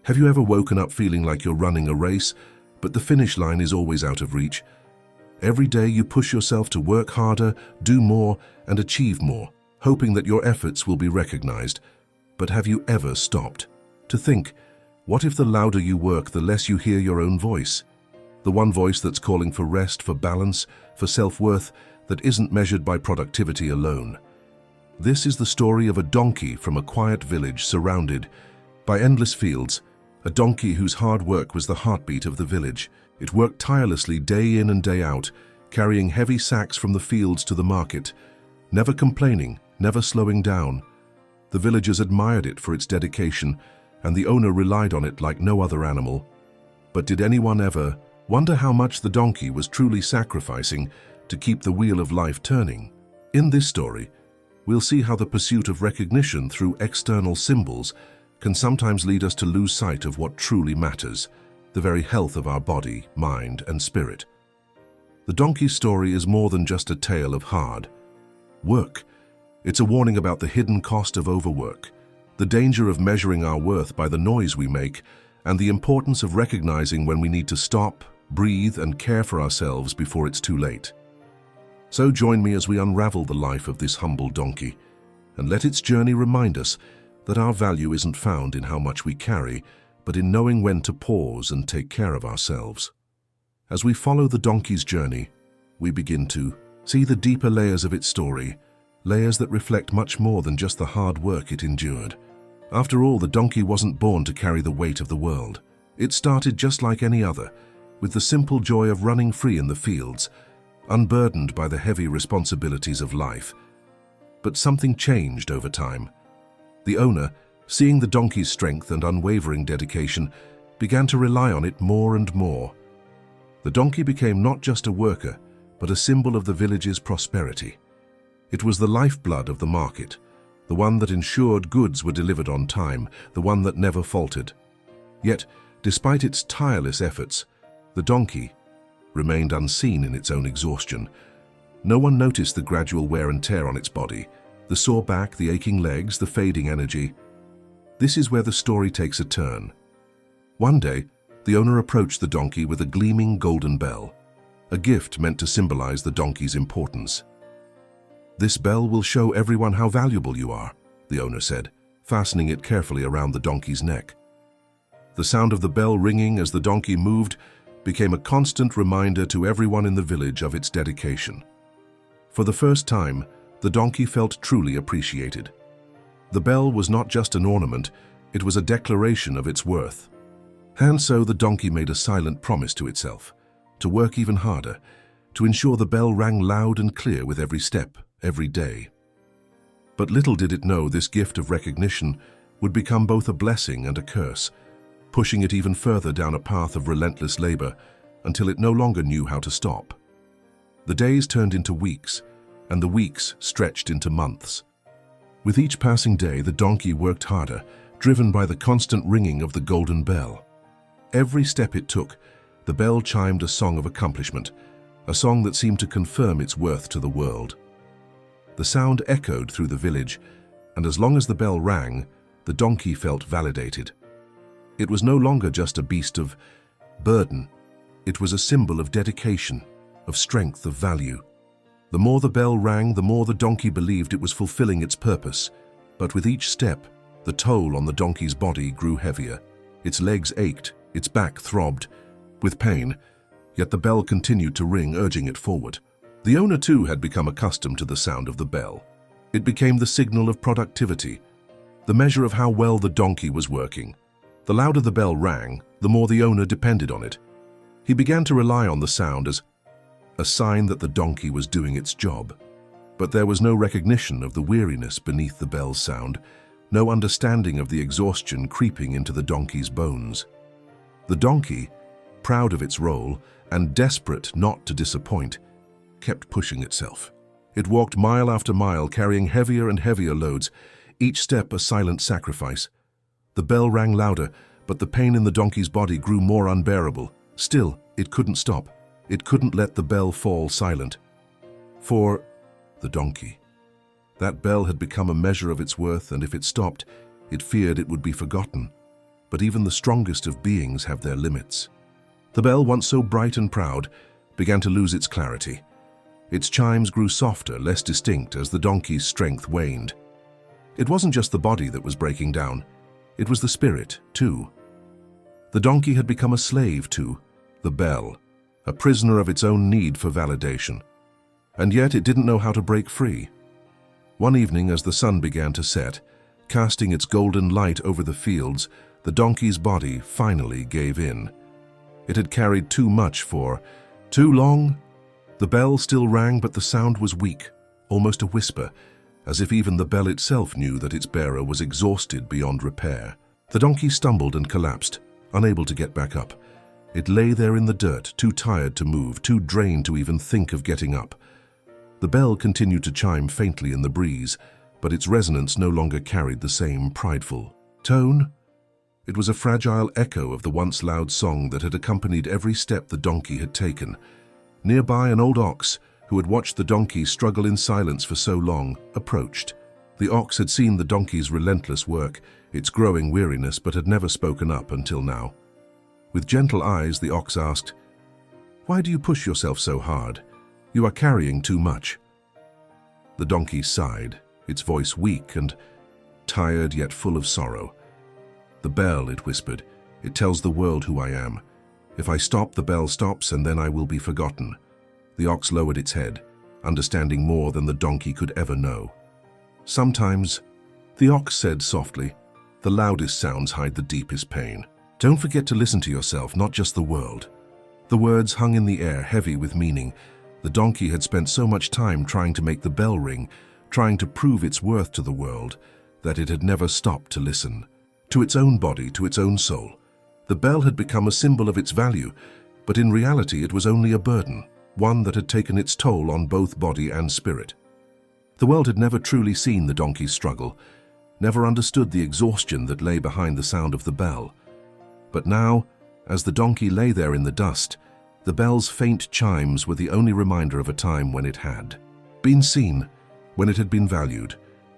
Have you ever woken up feeling like you're running a race, but the finish line is always out of reach? Every day you push yourself to work harder, do more, and achieve more, hoping that your efforts will be recognized. But have you ever stopped to think, what if the louder you work, the less you hear your own voice? The one voice that's calling for rest, for balance, for self-worth, that isn't measured by productivity alone. This is the story of a donkey from a quiet village surrounded by endless fields, a donkey whose hard work was the heartbeat of the village. It worked tirelessly day in and day out, carrying heavy sacks from the fields to the market, never complaining, never slowing down. The villagers admired it for its dedication, and the owner relied on it like no other animal. But did anyone ever wonder how much the donkey was truly sacrificing to keep the wheel of life turning? In this story, we'll see how the pursuit of recognition through external symbols can sometimes lead us to lose sight of what truly matters, the very health of our body, mind, and spirit. The donkey's story is more than just a tale of hard work. It's a warning about the hidden cost of overwork, the danger of measuring our worth by the noise we make, and the importance of recognizing when we need to stop, breathe, and care for ourselves before it's too late. So join me as we unravel the life of this humble donkey, and let its journey remind us that our value isn't found in how much we carry, but in knowing when to pause and take care of ourselves. As we follow the donkey's journey, we begin to see the deeper layers of its story, layers that reflect much more than just the hard work it endured. After all, the donkey wasn't born to carry the weight of the world. It started just like any other, with the simple joy of running free in the fields, unburdened by the heavy responsibilities of life. But something changed over time. The owner, seeing the donkey's strength and unwavering dedication, began to rely on it more and more. The donkey became not just a worker, but a symbol of the village's prosperity. It was the lifeblood of the market, the one that ensured goods were delivered on time, the one that never faltered. Yet, despite its tireless efforts, the donkey remained unseen in its own exhaustion. No one noticed the gradual wear and tear on its body, the sore back, the aching legs, the fading energy. This is where the story takes a turn. One day, the owner approached the donkey with a gleaming golden bell, a gift meant to symbolize the donkey's importance. "This bell will show everyone how valuable you are," the owner said, fastening it carefully around the donkey's neck. The sound of the bell ringing as the donkey moved became a constant reminder to everyone in the village of its dedication. For the first time, the donkey felt truly appreciated. The bell was not just an ornament, it was a declaration of its worth. And so the donkey made a silent promise to itself, to work even harder, to ensure the bell rang loud and clear with every step, every day. But little did it know this gift of recognition would become both a blessing and a curse, pushing it even further down a path of relentless labor until it no longer knew how to stop. The days turned into weeks, and the weeks stretched into months. With each passing day, the donkey worked harder, driven by the constant ringing of the golden bell. Every step it took, the bell chimed a song of accomplishment, a song that seemed to confirm its worth to the world. The sound echoed through the village, and as long as the bell rang, the donkey felt validated. It was no longer just a beast of burden. It was a symbol of dedication, of strength, of value. The more the bell rang, the more the donkey believed it was fulfilling its purpose. But with each step, the toll on the donkey's body grew heavier. Its legs ached, its back throbbed with pain, yet the bell continued to ring, urging it forward. The owner too had become accustomed to the sound of the bell. It became the signal of productivity, the measure of how well the donkey was working. The louder the bell rang, the more the owner depended on it. He began to rely on the sound as a sign that the donkey was doing its job. But there was no recognition of the weariness beneath the bell's sound, no understanding of the exhaustion creeping into the donkey's bones. The donkey, proud of its role and desperate not to disappoint, kept pushing itself. It walked mile after mile, carrying heavier and heavier loads, each step a silent sacrifice. The bell rang louder, but the pain in the donkey's body grew more unbearable. Still, it couldn't stop. It couldn't let the bell fall silent. For the donkey, that bell had become a measure of its worth, and if it stopped, it feared it would be forgotten. but even the strongest of beings have their limits. The bell, once so bright and proud, began to lose its clarity. Its chimes grew softer, less distinct as the donkey's strength waned. It wasn't just the body that was breaking down, it was the spirit, too. The donkey had become a slave to the bell, a prisoner of its own need for validation. And yet it didn't know how to break free. One evening, as the sun began to set, casting its golden light over the fields, the donkey's body finally gave in. It had carried too much for too long. The bell still rang, but the sound was weak, almost a whisper, as if even the bell itself knew that its bearer was exhausted beyond repair. The donkey stumbled and collapsed, unable to get back up. It lay there in the dirt, too tired to move, too drained to even think of getting up. The bell continued to chime faintly in the breeze, but its resonance no longer carried the same prideful tone. It was a fragile echo of the once loud song that had accompanied every step the donkey had taken. Nearby, an old ox, who had watched the donkey struggle in silence for so long, approached. The ox had seen the donkey's relentless work, its growing weariness, but had never spoken up until now. With gentle eyes, the ox asked, "Why do you push yourself so hard? You are carrying too much." The donkey sighed, its voice weak and tired yet full of sorrow. "The bell," it whispered, "it tells the world who I am. If I stop, the bell stops, and then I will be forgotten." The ox lowered its head, understanding more than the donkey could ever know. "Sometimes," the ox said softly, "the loudest sounds hide the deepest pain. Don't forget to listen to yourself, not just the world." The words hung in the air, heavy with meaning. The donkey had spent so much time trying to make the bell ring, trying to prove its worth to the world, that it had never stopped to listen. To its own body, to its own soul. The bell had become a symbol of its value, but in reality it was only a burden, one that had taken its toll on both body and spirit. The world had never truly seen the donkey's struggle, never understood the exhaustion that lay behind the sound of the bell. But now, as the donkey lay there in the dust, the bell's faint chimes were the only reminder of a time when it had been seen, when it had been valued,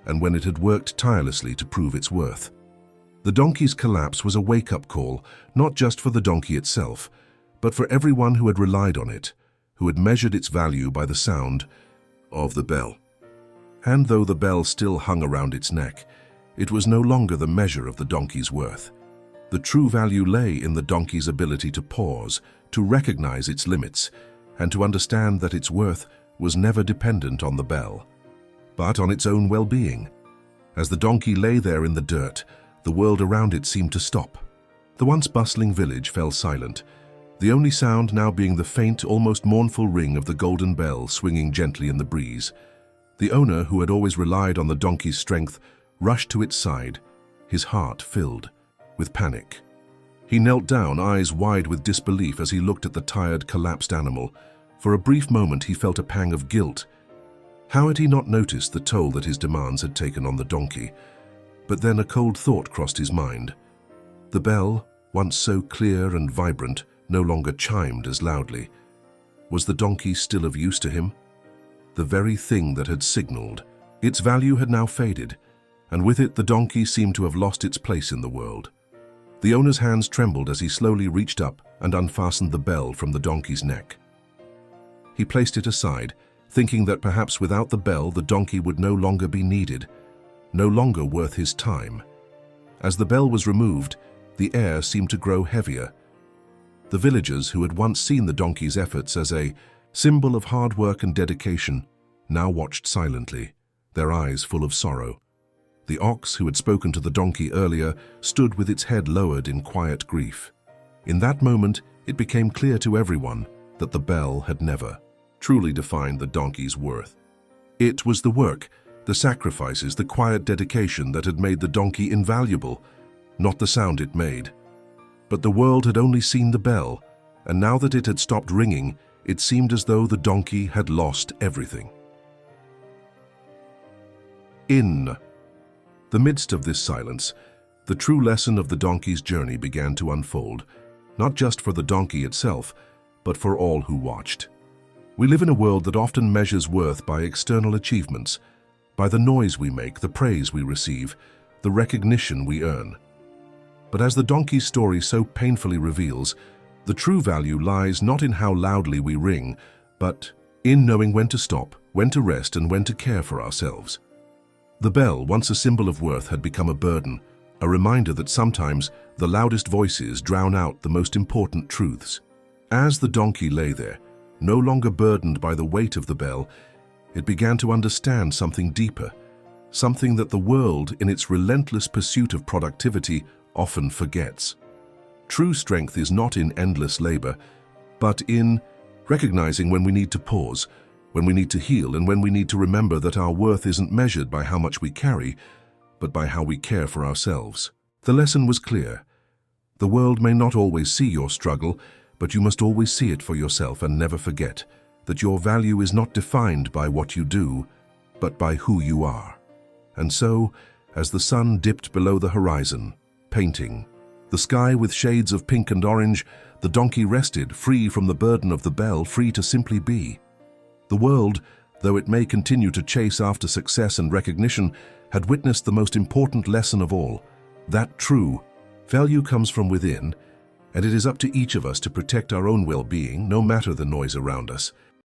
and when it had worked tirelessly to prove its worth. The donkey's collapse was a wake-up call, not just for the donkey itself, but for everyone who had relied on it, who had measured its value by the sound of the bell. And though the bell still hung around its neck, it was no longer the measure of the donkey's worth. The true value lay in the donkey's ability to pause, to recognize its limits, and to understand that its worth was never dependent on the bell, but on its own well-being. As the donkey lay there in the dirt, the world around it seemed to stop. The once bustling village fell silent, the only sound now being the faint, almost mournful ring of the golden bell swinging gently in the breeze. The owner, who had always relied on the donkey's strength, rushed to its side, his heart filled with panic. He knelt down, eyes wide with disbelief as he looked at the tired, collapsed animal. For a brief moment he felt a pang of guilt. How had he not noticed the toll that his demands had taken on the donkey? But then a cold thought crossed his mind. The bell, once so clear and vibrant, no longer chimed as loudly. Was the donkey still of use to him? The very thing that had signaled. Its value had now faded, and with it the donkey seemed to have lost its place in the world. The owner's hands trembled as he slowly reached up and unfastened the bell from the donkey's neck. He placed it aside, thinking that perhaps without the bell the donkey would no longer be needed, no longer worth his time. As the bell was removed, the air seemed to grow heavier. The villagers who had once seen the donkey's efforts as a symbol of hard work and dedication now watched silently, their eyes full of sorrow. The ox, who had spoken to the donkey earlier, stood with its head lowered in quiet grief. In that moment, it became clear to everyone that the bell had never truly defined the donkey's worth. It was the work, the sacrifices, the quiet dedication that had made the donkey invaluable, not the sound it made. But the world had only seen the bell, and now that it had stopped ringing, it seemed as though the donkey had lost everything. In the midst of this silence, the true lesson of the donkey's journey began to unfold, not just for the donkey itself, but for all who watched. We live in a world that often measures worth by external achievements, by the noise we make, the praise we receive, the recognition we earn. But as the donkey's story so painfully reveals, the true value lies not in how loudly we ring, but in knowing when to stop, when to rest, and when to care for ourselves. The bell, once a symbol of worth, had become a burden, a reminder that sometimes the loudest voices drown out the most important truths. As the donkey lay there, no longer burdened by the weight of the bell, it began to understand something deeper, something that the world, in its relentless pursuit of productivity, often forgets. True strength is not in endless labor, but in recognizing when we need to pause, when we need to heal, and when we need to remember that our worth isn't measured by how much we carry, but by how we care for ourselves. The lesson was clear. The world may not always see your struggle, but you must always see it for yourself, and never forget that your value is not defined by what you do, but by who you are. And so, as the sun dipped below the horizon, painting the sky with shades of pink and orange, the donkey rested, free from the burden of the bell, free to simply be. The world, though it may continue to chase after success and recognition, had witnessed the most important lesson of all, that true value comes from within, and it is up to each of us to protect our own well-being, no matter the noise around us.